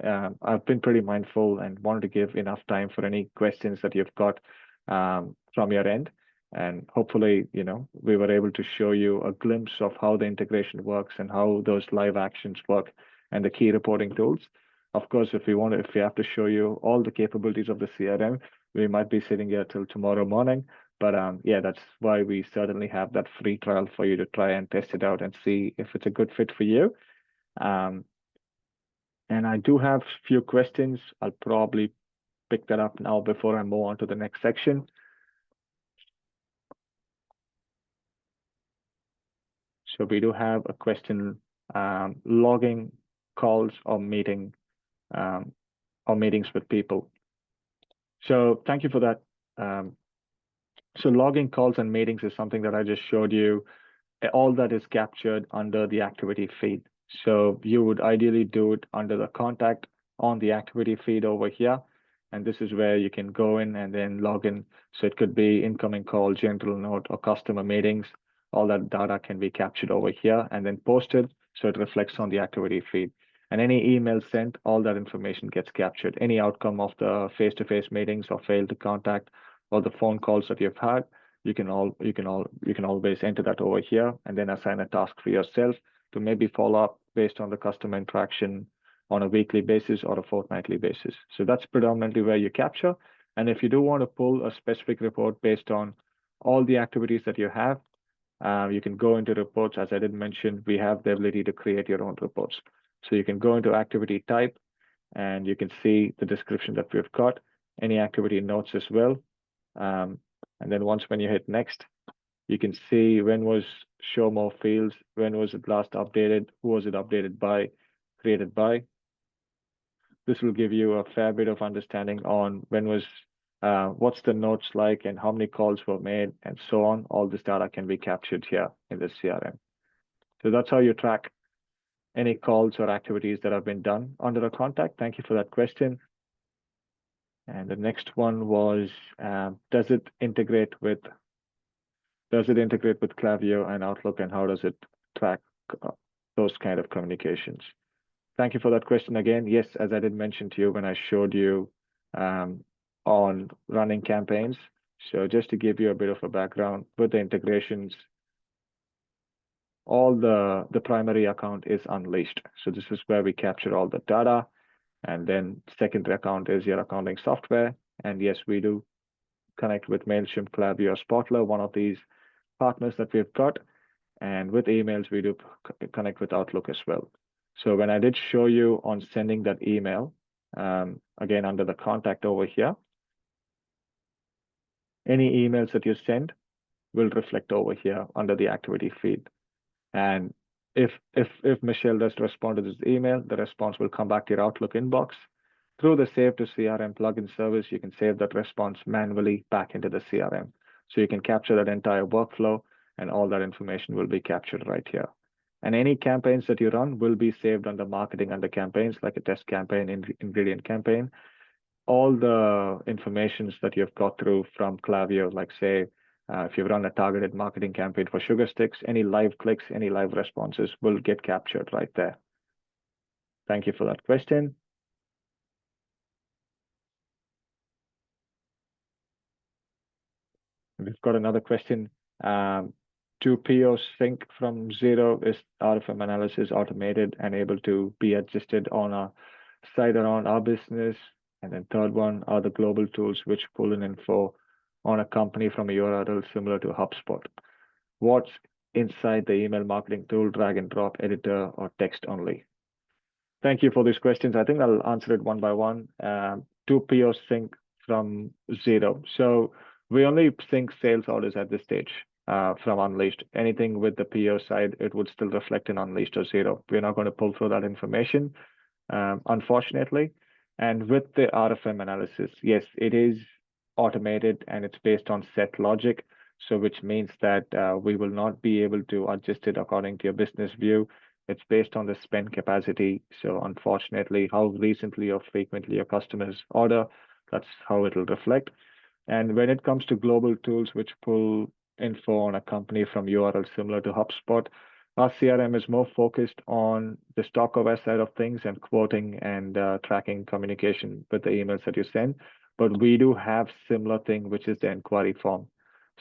I've been pretty mindful and wanted to give enough time for any questions that you've got from your end. And hopefully, we were able to show you a glimpse of how the integration works and how those live actions work and the key reporting tools. Of course, if we have to show you all the capabilities of the CRM, we might be sitting here till tomorrow morning. But yeah, that's why we certainly have that free trial for you to try and test it out and see if it's a good fit for you. And I do have a few questions. I'll probably pick that up now before I move on to the next section. So we do have a question, logging calls or meetings with people. So thank you for that. So logging calls and meetings is something that I just showed you. All that is captured under the activity feed. So you would ideally do it under the contact on the activity feed over here. And this is where you can go in and then log in. So it could be incoming call, general note, or customer meetings. All that data can be captured over here and then posted. So it reflects on the activity feed. And any email sent, all that information gets captured. Any outcome of the face-to-face meetings or failed to contact or the phone calls that you've had, you can always enter that over here and then assign a task for yourself to maybe follow up based on the customer interaction on a weekly basis or a fortnightly basis. So that's predominantly where you capture. And if you do want to pull a specific report based on all the activities that you have, you can go into reports. As I did mention, we have the ability to create your own reports. So you can go into activity type and you can see the description that we've got, any activity notes as well. And then when you hit next, You can see when was show more fields, when was it last updated, who was it updated by, created by. This will give you a fair bit of understanding on what's the notes like and how many calls were made and so on. All this data can be captured here in the CRM. So that's how you track any calls or activities that have been done under a contact. Thank you for that question. And the next one was, does it integrate with Klaviyo and Outlook, and how does it track uh, those kind of communications? Thank you for that question again. Yes, as I did mention to you when I showed you on running campaigns. So just to give you a bit of a background with the integrations, all the primary account is unleashed. So this is where we capture all the data. And then secondary account is your accounting software. And yes, we do connect with MailChimp, Klaviyo, Spotler, one of these partners that we've got. And with emails, we do connect with Outlook as well. So when I did show you on sending that email, again, under the contact over here, any emails that you send will reflect over here under the activity feed. And if Michelle does respond to this email, the response will come back to your Outlook inbox. Through the Save to CRM plugin service, you can save that response manually back into the CRM. So you can capture that entire workflow, and all that information will be captured right here. And any campaigns that you run will be saved under marketing under campaigns, like a test campaign, ingredient campaign. All the informations that you've got through from Klaviyo, like say, if you run a targeted marketing campaign for sugar sticks, any live clicks, any live responses will get captured right there. Thank you for that question. We've got another question. To PO sync from zero, is RFM analysis automated and able to be adjusted on a site around our business? And then third one, are the global tools which pull in info on a company from a URL similar to HubSpot? What's inside the email marketing tool, drag and drop editor, or text only? Thank you for these questions. I think I'll answer it one by one. To PO sync from zero. So we only sync sales orders at this stage from Unleashed. Anything with the PO side, it would still reflect in Unleashed or zero. We're not going to pull through that information, unfortunately. And with the RFM analysis, yes, it is automated and it's based on set logic. So which means that we will not be able to adjust it according to your business view. It's based on the spend capacity. So unfortunately, how recently or frequently your customers order, that's how it'll reflect. And when it comes to global tools which pull info on a company from URL similar to HubSpot, our CRM is more focused on the stock aware side of things and quoting and tracking communication with the emails that you send. But we do have similar thing, which is the inquiry form.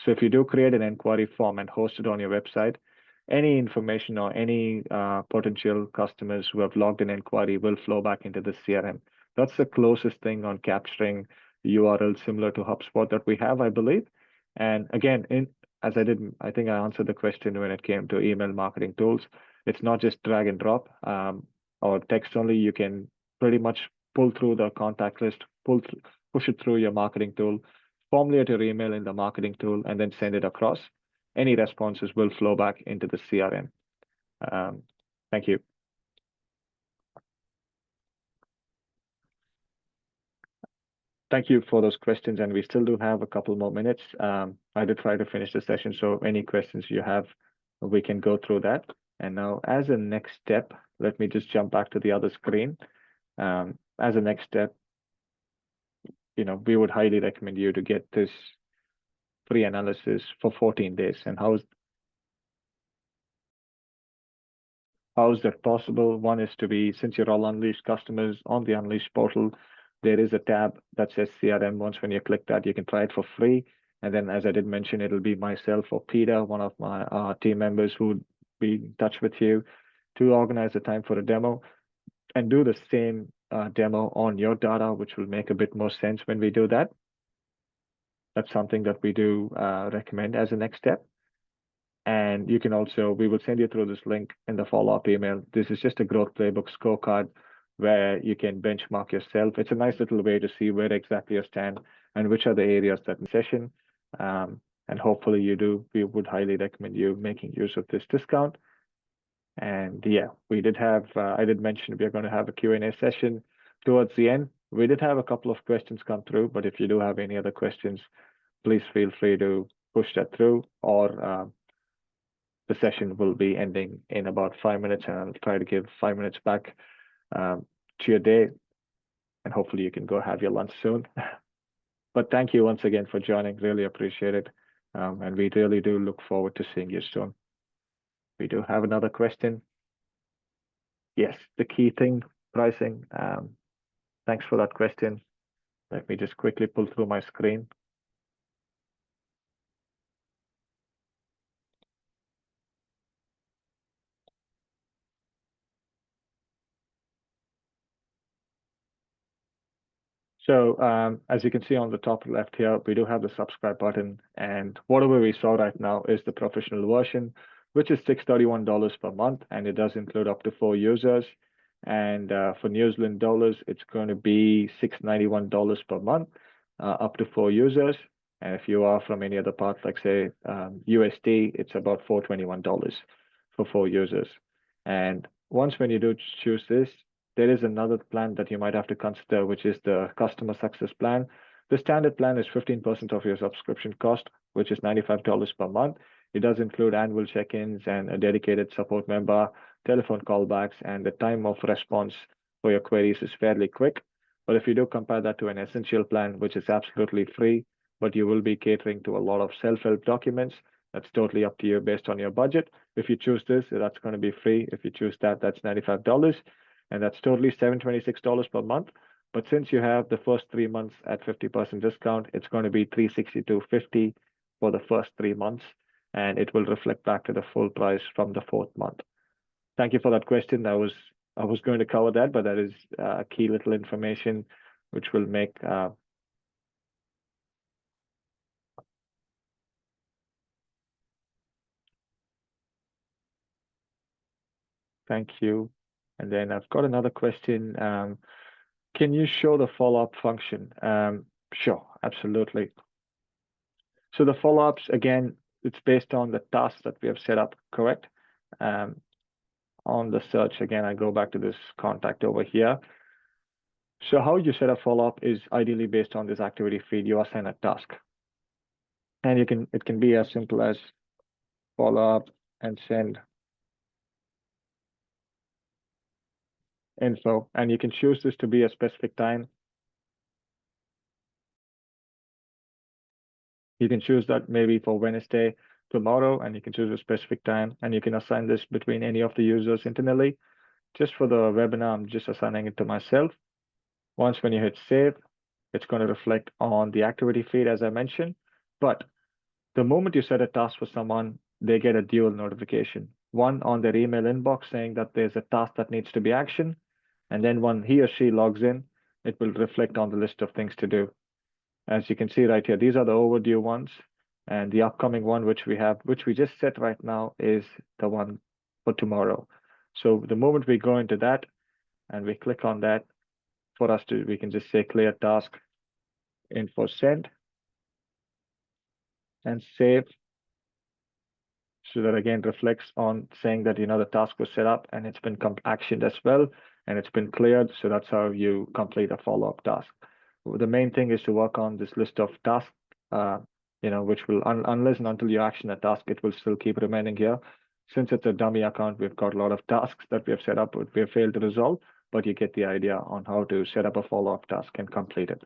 So if you do create an inquiry form and host it on your website, any information or any potential customers who have logged an inquiry will flow back into the CRM. That's the closest thing on capturing URL similar to HubSpot that we have, I believe. And again, as I think I answered the question when it came to email marketing tools. It's not just drag and drop or text only. You can pretty much pull through the contact list, push it through your marketing tool, formulate your email in the marketing tool, and then send it across. Any responses will flow back into the CRM. Thank you. Thank you for those questions, and we still do have a couple more minutes. I did try to finish the session, so any questions you have, we can go through that. And now, as a next step, let me just jump back to the other screen. As a next step, we would highly recommend you to get this free analysis for 14 days. And how is that possible? One is to be, since you're all Unleashed customers on the Unleashed portal, there is a tab that says CRM. Once when you click that, you can try it for free. And then, as I did mention, it'll be myself or Peter, one of my team members, who would be in touch with you to organize a time for a demo and do the same demo on your data, which will make a bit more sense when we do that. That's something that we do recommend as a next step. And you can also, we will send you through this link in the follow-up email. This is just a growth playbook scorecard where you can benchmark yourself. It's a nice little way to see where exactly you stand and which are the areas that in session. and hopefully you do. We would highly recommend you making use of this discount. And yeah, we did have, I did mention we are going to have a Q&A session towards the end. We did have a couple of questions come through, but if you do have any other questions, please feel free to push that through, or the session will be ending in about 5 minutes, and I'll try to give 5 minutes back to your day, and hopefully you can go have your lunch soon. But thank you once again for joining. Really appreciate it. And we really do look forward to seeing you soon. We do have another question. Yes, the key thing, pricing. Thanks for that question. Let me just quickly pull through my screen. So as you can see on the top left here, we do have the subscribe button, and whatever we saw right now is the professional version, which is $631 per month, and it does include up to 4 users. And for New Zealand dollars, it's going to be $691 per month, up to 4 users. And if you are from any other part, like say USD, it's about $421 for 4 users. And once when you do choose this, there is another plan that you might have to consider, which is the customer success plan. The standard plan is 15% of your subscription cost, which is $95 per month. It does include annual check-ins and a dedicated support member, telephone callbacks, and the time of response for your queries is fairly quick. But if you do compare that to an essential plan, which is absolutely free, but you will be catering to a lot of self-help documents, that's totally up to you based on your budget. If you choose this, that's going to be free. If you choose that, that's $95. And that's totally $726 per month. But since you have the first 3 months at 50% discount, it's going to be $362.50 for the first 3 months, and it will reflect back to the full price from the fourth month. Thank you for that question. I was going to cover that, but that is key little information which will make thank you. And then I've got another question. Can you show the follow-up function? Sure, absolutely. So the follow-ups, again, it's based on the tasks that we have set up, correct? On the search, again, I go back to this contact over here. So how you set a follow-up is ideally based on this activity feed. You assign a task. And it can be as simple as follow up and send info. And you can choose this to be a specific time. You can choose that maybe for Wednesday, tomorrow, and you can choose a specific time, and you can assign this between any of the users internally. Just for the webinar, I'm just assigning it to myself. Once when you hit save, it's going to reflect on the activity feed, as I mentioned. But the moment you set a task for someone, they get a dual notification. One on their email inbox saying that there's a task that needs to be actioned. And then when he or she logs in, it will reflect on the list of things to do. As you can see right here, these are the overdue ones. And the upcoming one, which we just set right now, is the one for tomorrow. So the moment we go into that and we click on that, we can just say clear task, info send, and save. So that again reflects on saying that, the task was set up and it's been actioned as well, and it's been cleared. So that's how you complete a follow-up task. The main thing is to work on this list of tasks, which will, unless and until you action a task, it will still keep remaining here. Since it's a dummy account, we've got a lot of tasks that we have set up, but we have failed to resolve, but you get the idea on how to set up a follow-up task and complete it.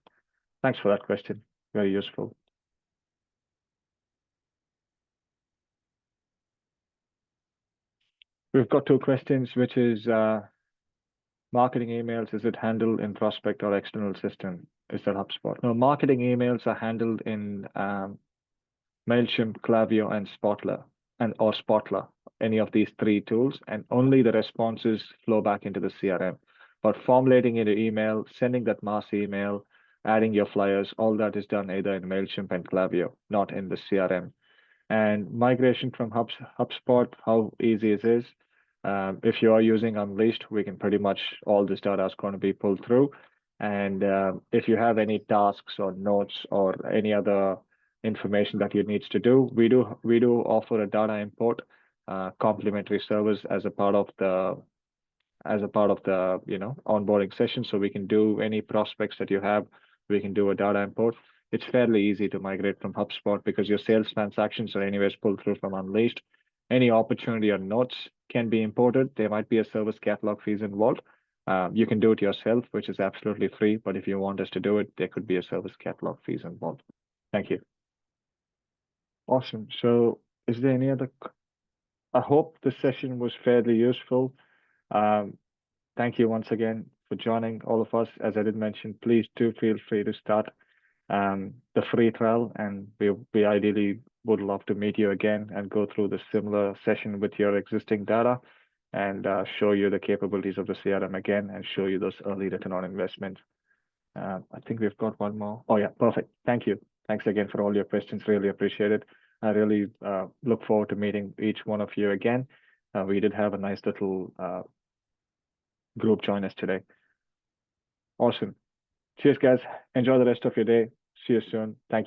Thanks for that question. Very useful. We've got two questions, which is marketing emails, is it handled in Prospect or external system? Is that HubSpot? No, marketing emails are handled in MailChimp, Klaviyo, and or Spotler, any of these three tools, and only the responses flow back into the CRM. But formulating into email, sending that mass email, adding your flyers, all that is done either in MailChimp and Klaviyo, not in the CRM. And migration from HubSpot, how easy it is. If you are using Unleashed, we can pretty much, all this data is going to be pulled through. And if you have any tasks or notes or any other information that you needs to do. We do offer a data import complimentary service as a part of the onboarding session. So we can do any prospects that you have. We can do a data import. It's fairly easy to migrate from HubSpot because your sales transactions are anyways pulled through from Unleashed. Any opportunity or notes can be imported. There might be a service catalog fees involved. You can do it yourself, which is absolutely free. But if you want us to do it, there could be a service catalog fees involved. Thank you. Awesome. So is there any other? I hope the session was fairly useful. Um, Thank you once again for joining all of us. As I did mention, please do feel free to start the free trial, and we ideally would love to meet you again and go through the similar session with your existing data and show you the capabilities of the CRM again and show you those early return on investment. I think we've got one more. Oh yeah, perfect. Thank you. Thanks again for all your questions. Really appreciate it. I really look forward to meeting each one of you again. We did have a nice little group join us today. Awesome. Cheers, guys. Enjoy the rest of your day. See you soon. Thank you.